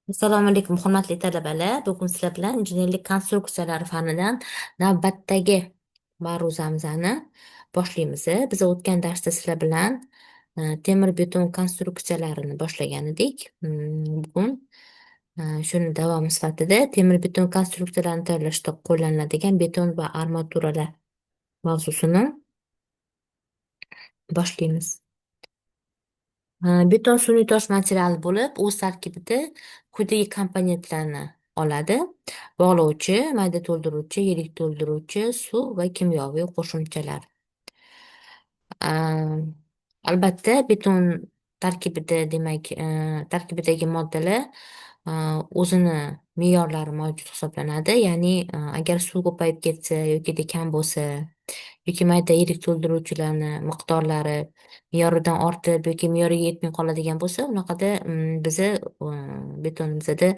Assalomu alaykum, hurmatli talabalar. Bugun sizlar bilan injenerlik konstruksiyalari fanidan navbatdagi ma'ruzamizni boshlaymiz. Biz o'tgan darsda sizlar bilan temir beton konstruksiyalarini boshlagan edik. Bugun shuni davomi sifatida temir beton konstruksiyalarini tayyorlashda qo'llaniladigan beton va armaturalar mavzusini boshlaymiz. Beton sun'iy tosh materiali bo'lib, o'z tarkibida quyidagi komponentlarni oladi: bog'lovchi, mayda to'ldiruvchi, yirik to'ldiruvchi, suv va kimyoviy qo'shimchalar. A, Albatta, beton tarkibida, demak, tarkibidagi moddalar o'zini me'yorlari mavjud hisoblanadi. Ya'ni, agar suv ko'payib ketsa yoki kam bo'lsa yoki mayda yirik to'ldiruvchilarni miqdorlari me'yoridan ortib yoki me'yoriga yetmay qoladigan bo'lsa, unaqada bizni betonimizda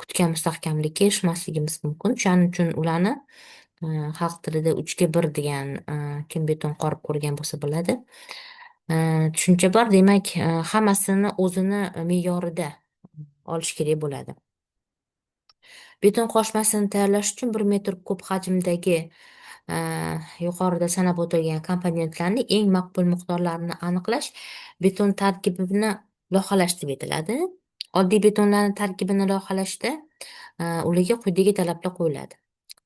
kutgan mustahkamlikka erishmasligimiz mumkin. Shuning uchun ularni xalq tilida 3 ga 1 degan kim beton qorib ko'rgan bo'lsa biladi. Tushuncha bor. Demak, hammasini o'zini me'yorida olish kerak bo'ladi. Beton qo'shmasini tayyorlash uchun 1 metr kub hajmdagi yuqorida sanab o'tilgan komponentlarni eng maqbul miqdorlarini aniqlash beton tarkibini loyihalash deb etiladi. Oddiy betonlarni tarkibini loyihalashda ularga quyidagi talablar qo'yiladi.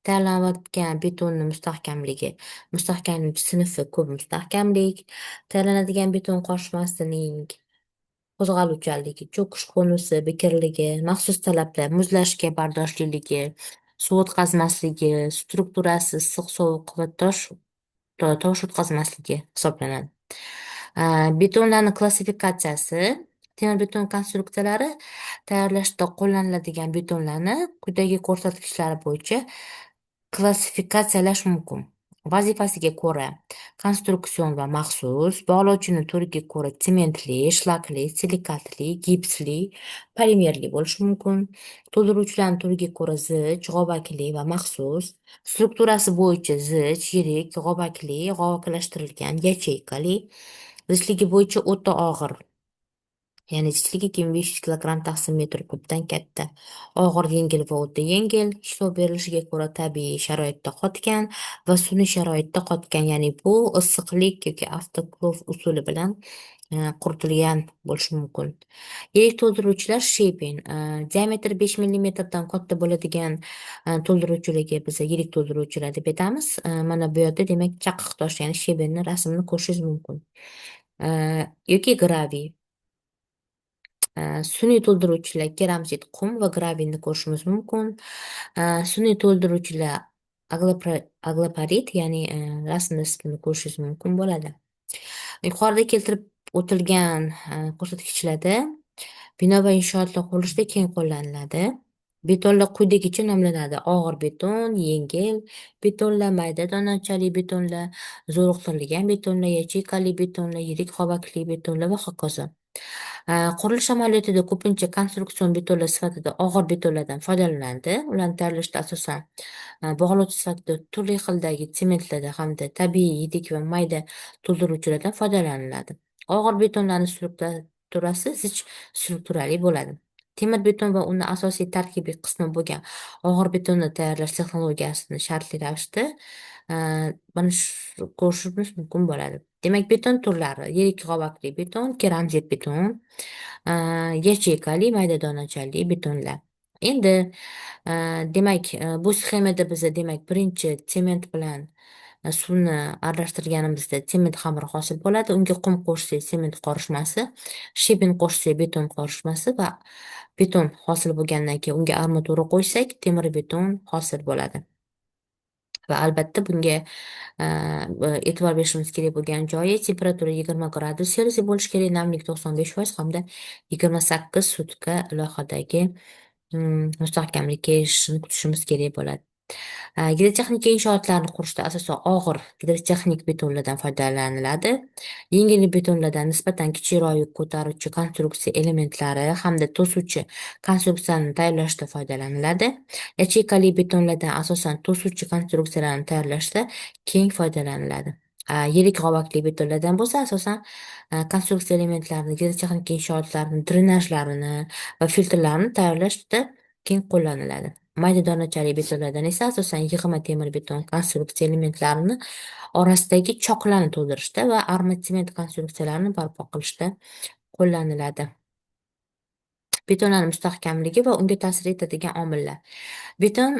Tayyorlanayotgan betonni mustahkamligi, mustahkamlik sinfi kub mustahkamlik, tayyorlanadigan beton qo'shmasining qo'zg'aluvchanligi, cho'kish konusi, bekirligi, maxsus talablar, muzlashga bardoshliligi, suv o'tkazmasligi, strukturasi issiq, sovuq va tosh o'tkazmasligi hisoblanadi. Betonlarni klassifikatsiyasi. Temir beton konstruksiyalari tayyorlashda qo'llaniladigan betonlarni quyidagi ko'rsatkichlar bo'yicha klassifikatsiyalash mumkin. Vazifasiga ko'ra konstruksion va maxsus, bog'lovchini turiga ko'ra sementli, shlakli, silikatli, gipsli, polimerli bo'lishi mumkin. To'ldiruvchilarni turiga ko'ra zich, g'obakli va maxsus, strukturasi bo'yicha zich, yirik, g'obakli, g'obaklashtirilgan, yacheykali, zichligi bo'yicha o'ta og'ir, ya'ni zichligi 2500 kilogramm taqsim metr kubdan katta, og'ir, yengil va o'ta yengil, ishlov berilishiga ko'ra tabiiy sharoitda qotgan va sun'iy sharoitda qotgan, ya'ni bu issiqlik yoki avtoklov usuli bilan quritilgan bo'lishi mumkin. Yirik to'ldiruvchilar shebin, diametri 5 millimetrdan katta bo'ladigan to'ldiruvchilarga biz yirik to'ldiruvchilar deb aytamiz. Mana bu yerda demak chaqiq tosh, ya'ni shebenni rasmini ko'rishingiz mumkin. Yoki graviy. Sun'iy to'ldiruvchilar keramzit, qum va gravinni ko'rishimiz mumkin. Sun'iy to'ldiruvchilar agloparit, ya'ni rasmda sizni ko'rishingiz mumkin bo'ladi. Yuqorida keltirib o'tilgan ko'rsatkichlarda bino va inshootlar qurilishida keng qo'llaniladi. Betonlar quyidagicha nomlanadi: og'ir beton, yengil betonlar, mayda donachali betonlar, zo'riqtirilgan betonlar, yacheykali betonlar, yirik g'obakli betonlar va hokazo. Qurilish amaliyotida ko'pincha konstruksion betonlar sifatida og'ir betonlardan foydalaniladi. Ularni tayyorlashda asosan bog'lovchi sifatida turli xildagi sementlardan hamda tabiiy yirik va mayda to'ldiruvchilardan foydalaniladi. Og'ir betonlarning strukturasi zich strukturali bo'ladi. Temir beton va uni asosiy tarkibiy qismi bo'lgan og'ir betonni tayyorlash texnologiyasini shartli ravishda mana shu ko'rishimiz mumkin bo'ladi. Demak, beton turlari: yirik g'obakli beton, keramzit beton, yacheykali, mayda donachali betonlar. Endi demak, bu sxemada biza demak birinchi sement bilan suvni aralashtirganimizda sement xamiri hosil bo'ladi. Unga qum qo'shsak sement qorishmasi, shebin qo'shsak beton qorishmasi va beton hosil bo'lgandan keyin unga armatura qo'ysak temir beton hosil bo'ladi. Va albatta bunga e'tibor berishimiz kerak bo'lgan joyi temperatura 20 gradus Selsiy bo'lishi kerak, namlik 95% hamda 28 sutka loyihadagi mustahkamlikka erishishini kutishimiz kerak bo'ladi. Gidrotexnika inshootlarni qurishda asosan og'ir gidrotexnik betonlardan foydalaniladi. Yengil betonlardan nisbatan kichikroq yuk ko'taruvchi konstruksiya elementlari hamda to'suvchi konstruksiyalarni tayyorlashda foydalaniladi. Yacheykali betonlardan asosan to'suvchi konstruksiyalarni tayyorlashda keng foydalaniladi. Yirik g'ovakli betonlardan bo'lsa, asosan konstruksiya elementlarini, gidrotexnika inshootlarini, drenajlarini va filtrlarni tayyorlashda keng qo'llaniladi. Mayda donachali betonlardan esa asosan yig'ma temir beton konstruksiya elementlarini orasidagi choqlarni to'ldirishda va armatsement konstruksiyalarini barpo qilishda qo'llaniladi. Betonlarning mustahkamligi va unga ta'sir etadigan omillar. Beton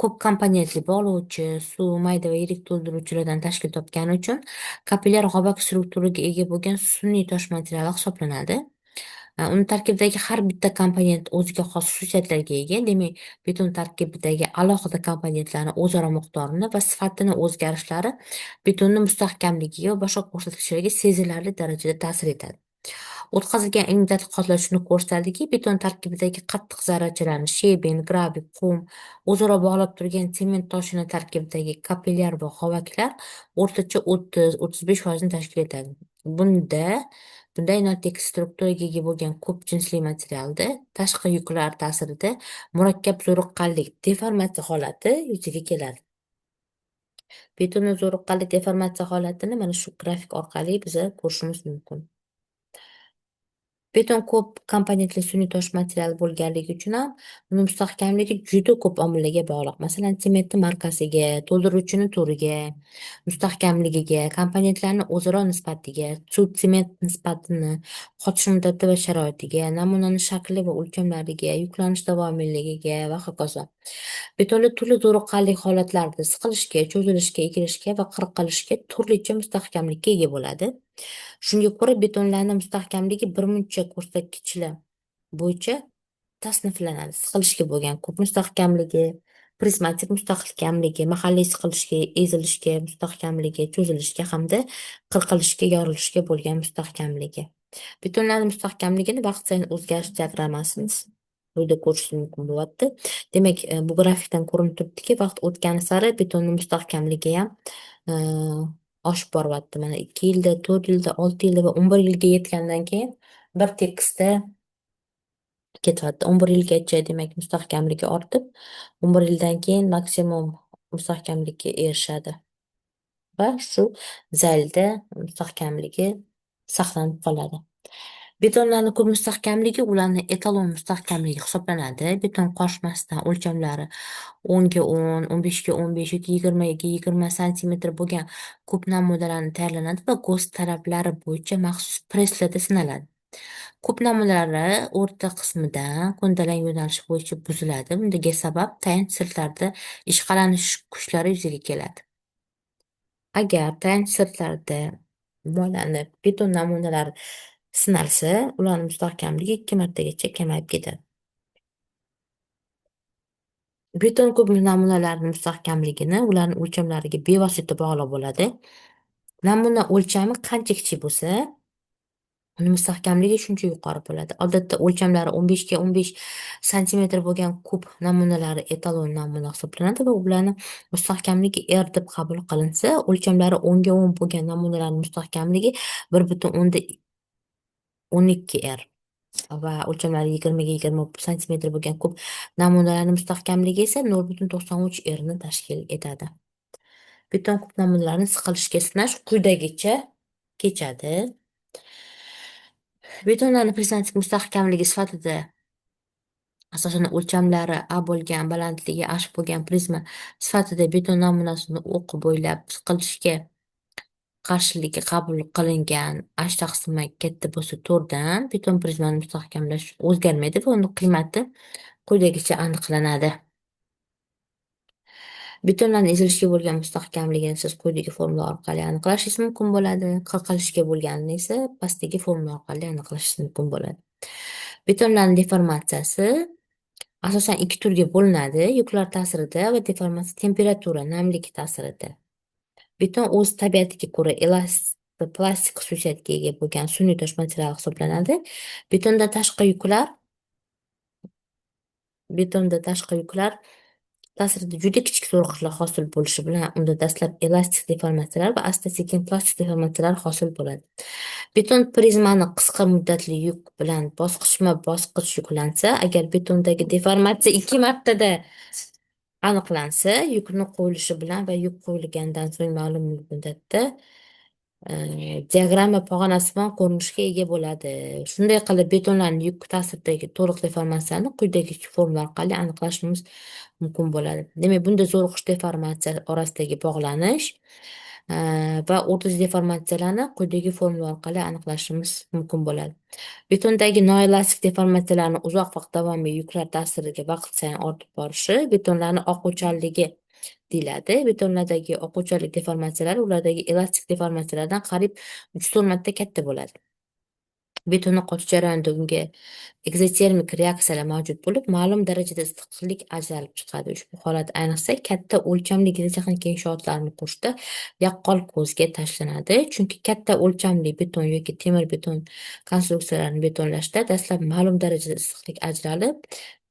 ko'p komponentli bog'lovchi, suv, mayda va yirik to'ldiruvchilardan tashkil topgani uchun kapillyar g'obak strukturaga ega bo'lgan sun'iy tosh materiali hisoblanadi. Uni tarkibidagi har bitta komponent o'ziga xos xususiyatlarga ega. Demak, beton tarkibidagi alohida komponentlarning o'zaro miqdorini va sifatini o'zgarishlari betonning mustahkamligiga va boshqa ko'rsatkichlarga sezilarli darajada ta'sir etadi. O'tkazilgan ilmiy tadqiqotlar shuni ko'rsatadiki, beton tarkibidagi qattiq zarrachalarni shebin, gravel, qum o'zaro bog'lab turgan sement toshini tarkibidagi kapillyar va g'ovaklar o'rtacha 30-35% tashkil etadi. Bunday notekis strukturaga ega bo'lgan ko'p jinsli materialda tashqi yuklar ta'sirida murakkab zo'riqqanlik deformatsiya holati yuzaga keladi. Betonning zo'riqqanlik deformatsiya holatini mana shu grafik orqali biza ko'rishimiz mumkin. Beton ko'p komponentli sun'iy tosh materiali bo'lganligi uchun ham uni mustahkamligi juda ko'p omillarga bog'liq. Masalan, sementning markasiga, to'ldiruvchini turiga, mustahkamligiga, komponentlarning o'zaro nisbatiga, suv-sement nisbatini, qotish muddati va sharoitiga, namunaning shakli va o'lchamlariga, yuklanish davomiyligiga va hokazo. Betonda turli zo'riqqanlik holatlarida siqilishga, cho'zilishga, egilishga va qirqilishga turlicha mustahkamlikka ega bo'ladi. Shunga ko'ra, betonlarning mustahkamligi birmuncha ko'rsatkichlar bo'yicha tasniflanadi. Siqilishga bo'lgan ko'p mustahkamligi, prizmatik mustahkamligi, mahalliy siqilishga, ezilishga mustahkamligi, cho'zilishga hamda qirqilishga, yorilishga bo'lgan mustahkamligi. Betonlarning mustahkamligini vaqt sayin o'zgarish diagrammasini quyida ko'rish mumkin bo'lyapti. Demak, bu grafikdan ko'rinib turibdiki, vaqt o'tgani sari betonning mustahkamligi ham oshib boryapti. Mana 2 yilda, 4 yilda, 6 yilda va 11 yilga yetgandan keyin bir tekisda ketyapti. 11 yilgacha demak mustahkamligi ortib, 11 yildan keyin maksimum mustahkamlikka erishadi va shu zaylda mustahkamligi saqlanib qoladi. Betonlarning ko'p mustahkamligi ularning etalon mustahkamligi hisoblanadi. Beton qoshmasidan o'lchamlari 10 ga 10, 15 ga 15 yoki 20 ga 20 santimetr bo'lgan ko'p namunalarni tayyorlanadi va GOST talablari bo'yicha maxsus presslarda sinaladi. Ko'p namunalari o'rta qismidan ko'ndalang yo'nalish bo'yicha buziladi. Bunga sabab tayanch sirtlarda ishqalanish kuchlari yuzaga keladi. Agar tayanch sirtlarda mo'llanib beton namunalari sinalsa, ularning mustahkamligi 2 martagacha kamayib ketadi. Beton ko'p namunalarning mustahkamligini ularning o'lchamlariga bevosita bog'lab bo'ladi. Namuna o'lchami qancha kichik bo'lsa, uning mustahkamligi shuncha yuqori bo'ladi. Odatda o'lchamlari 15 ga 15 santimetr bo'lgan kub namunalari etalon namuna hisoblanadi va ularning mustahkamligi R deb qabul qilinsa, o'lchamlari 10 ga 10 bo'lgan namunalarning mustahkamligi 1,12 R va o'lchamlari 20 ga 20 santimetr bo'lgan kub namunalarning mustahkamligi esa 0,93 R ni tashkil etadi. Beton kub namunalarini siqilishga sinash quyidagicha kechadi. Betonlarning prizmatik mustahkamligi sifatida asosan o'lchamlari A bo'lgan, balandligi H bo'lgan prizma sifatida beton namunasini o'q bo'ylab siqilishga qarshiligi qabul qilingan H taqsimi katta bo'lsa 4 dan beton prizmani mustahkamlash o'zgarmaydi va uni qiymati quyidagicha aniqlanadi. Betonlarning ezilishga bo'lgan mustahkamligini siz quyidagi formula orqali aniqlashingiz mumkin bo'ladi. Qirqilishga bo'lganini esa pastdagi formula orqali aniqlashingiz mumkin bo'ladi. Betonlarning deformatsiyasi asosan 2 turga bo'linadi: yuklar ta'sirida va deformatsiya temperatura, namlik ta'sirida. Beton o'z tabiatiga ko'ra plastik xususiyatga ega bo'lgan sun'iy tosh materiali hisoblanadi. Betonda tashqi yuklar ta'sirida juda kichik zo'riqishlar hosil bo'lishi bilan unda dastlab elastik deformatsiyalar va asta-sekin plastik deformatsiyalar hosil bo'ladi. Beton prizmani qisqa muddatli yuk bilan bosqichma-bosqich yuklansa, agar betondagi deformatsiya 2 martada aniqlansa, yukni qo'yilishi bilan va yuk qo'yilgandan so'ng ma'lum muddatda diagramma pog'onasiman ko'rinishga ega bo'ladi. Shunday qilib, betonlarning yuk ta'siridagi to'liq deformatsiyani quyidagi formula orqali aniqlashimiz mumkin bo'ladi. Demak, bunda zo'riqish deformatsiya orasidagi bog'lanish va o'rtacha deformatsiyalarni quyidagi formula orqali aniqlashimiz mumkin bo'ladi. Betondagi noelastik deformatsiyalarni uzoq vaqt davomli yuklar ta'siriga vaqt sayin ortib borishi betonlarni oquvchanligi deyiladi. Betonlardagi oquvchanlik deformatsiyalari ulardagi elastik deformatsiyalardan qariyb 3-4 marta katta bo'ladi. Betonni qotish jarayonida unga ekzotermik reaksiyalar mavjud bo'lib, ma'lum darajada issiqlik ajralib chiqadi. Ushbu holat ayniqsa katta o'lchamli gidrotexnika inshootlarini qurishda yaqqol ko'zga tashlanadi. Chunki katta o'lchamli beton yoki temir beton konstruksiyalarini betonlashda dastlab ma'lum darajada issiqlik ajralib,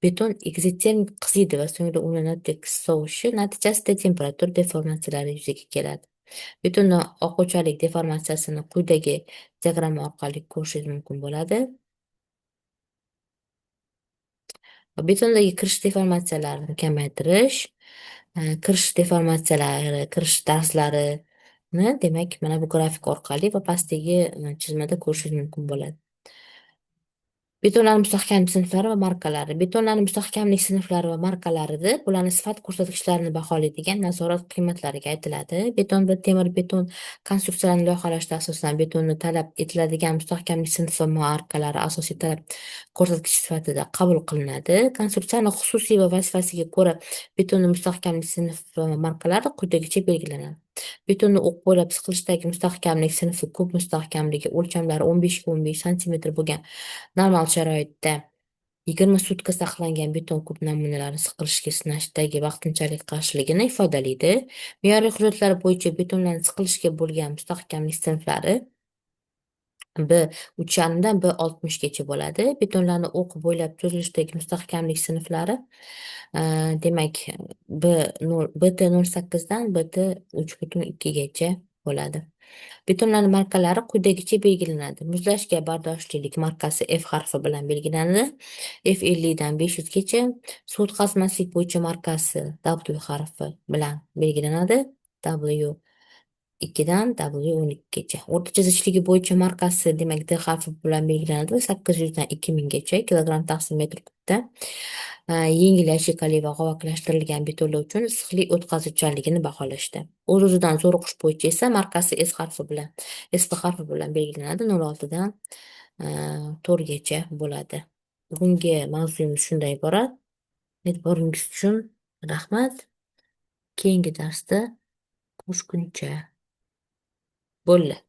beton ekzotermik qiziydi va so'ngra uni sovishi natijasida temperatura deformatsiyalari yuzaga keladi. Betonni oquvchalik deformatsiyasini quyidagi diagramma orqali ko'rishingiz mumkin bo'ladi. Betondagi kirish deformatsiyalarini kamaytirish, kirish deformatsiyalari, kirish darslarini demak mana bu grafik orqali va pastdagi chizmada ko'rishingiz mumkin bo'ladi. Betonlarning mustahkamlik sinflari va markalari. Betonlarning mustahkamlik sinflari va markalarida bularning sifat ko'rsatkichlarini baholaydigan nazorat qiymatlariga aytiladi. Beton va temir beton konstruksiyalarini loyihalashda asosan betonni talab etiladigan mustahkamlik sinfi va markalari asosiy talab ko'rsatkich sifatida qabul qilinadi. Konstruksiyaning xususiy va vazifasiga ko'ra betonning mustahkamlik sinfi va markalari quyidagicha belgilanadi. Betonni o'q bo'ylab siqilishdagi mustahkamlik sinfi kub mustahkamligi o'lchamlari 15-15 cm bo'lgan normal sharoitda 20 sutka saqlangan beton kub namunalari siqilishga sinashdagi vaqtinchalik qarshiligini ifodalaydi. Me'yoriy hujjatlar bo'yicha betonlarning siqilishga bo'lgan mustahkamlik sinflari B3,5 dan B60 gacha bo'ladi. Betonlarning o'q bo'ylab cho'zilishdagi mustahkamlik sinflari demak BT08 dan BT3,2 gacha bo'ladi. Betonlarning markalari quyidagicha belgilanadi. Muzlashga bardoshlilik markasi F harfi bilan belgilanadi. F50 dan 500 gacha. Suv o'tkazmaslik bo'yicha markasi W harfi bilan belgilanadi. W2 dan W12 gacha. O'rtacha zichligi bo'yicha markasi demak D harfi bilan belgilanadi. 800 dan 2000 gacha kilogramm taqsim metr kubda. Yengil yachekali va g'ovakilashtirilgan betonlar uchun issiqlik o'tkazuvchanligini baholashda. O'z-o'zidan zo'riqish bo'yicha esa markasi S harfi bilan belgilanadi. 0,6 dan 4 gacha bo'ladi. Bugungi mavzuyimiz shunday iborat. E'tiboringiz uchun rahmat. Keyingi darsda ko'rishguncha bo'ldi.